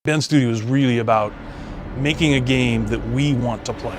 Bend Studio is really about making a game that we want to play.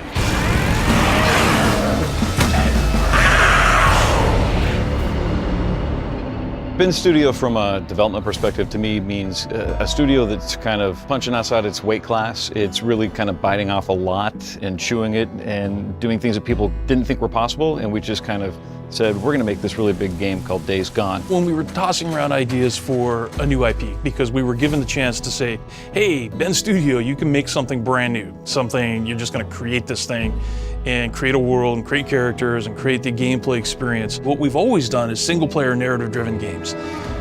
Bend Studio, from a development perspective, to me means a studio that's kind of punching outside its weight class. It's really kind of biting off a lot and chewing it and doing things that people didn't think were possible, and we just kind of said, we're going to make this really big game called Days Gone. When we were tossing around ideas for a new IP, because we were given the chance to say, hey, Bend Studio, you can make something brand new, something, you're just going to create this thing and create a world and create characters and create the gameplay experience. What we've always done is single-player narrative-driven games.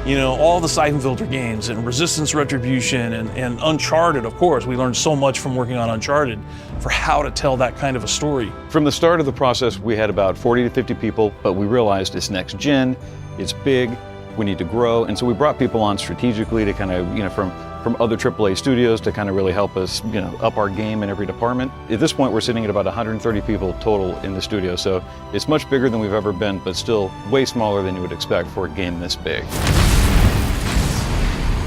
You know, all the Siphon Filter games and Resistance Retribution and Uncharted, of course. We learned so much from working on Uncharted for how to tell that kind of a story. From the start of the process, we had about 40 to 50 people, but we realized it's next gen, it's big, we need to grow, and so we brought people on strategically to kind of, from other AAA studios to kind of really help us, up our game in every department. At this point, we're sitting at about 130 people total in the studio, so it's much bigger than we've ever been, but still way smaller than you would expect for a game this big.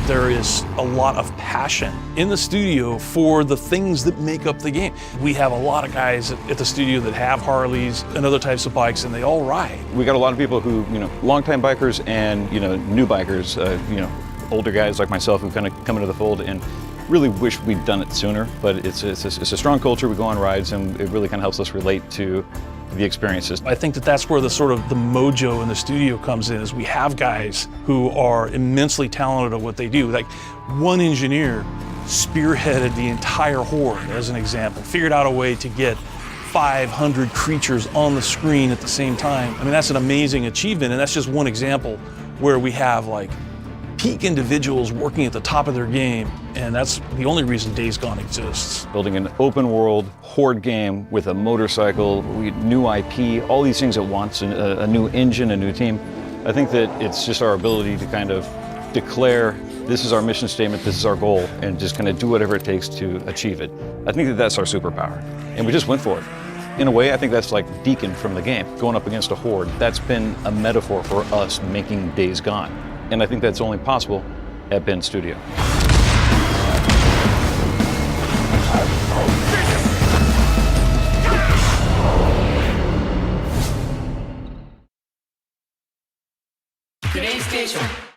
There is a lot of passion in the studio for the things that make up the game. We have a lot of guys at the studio that have Harleys and other types of bikes, and they all ride. We got a lot of people who, longtime bikers and, new bikers, older guys like myself who kind of come into the fold and really wish we'd done it sooner, but it's a strong culture. We go on rides, and it really kind of helps us relate to the experiences. I think that's where the mojo in the studio comes in, is we have guys who are immensely talented at what they do. Like, one engineer spearheaded the entire horde, as an example, figured out a way to get 500 creatures on the screen at the same time. I mean, that's an amazing achievement, and that's just one example where we have peak individuals working at the top of their game, and that's the only reason Days Gone exists. Building an open world horde game with a motorcycle, new IP, all these things at once, and a new engine, a new team. I think that it's just our ability to kind of declare, this is our mission statement, this is our goal, and just kind of do whatever it takes to achieve it. I think that that's our superpower, and we just went for it. In a way, I think that's like Deacon from the game, going up against a horde. That's been a metaphor for us making Days Gone. And I think that's only possible at Bend Studio. PlayStation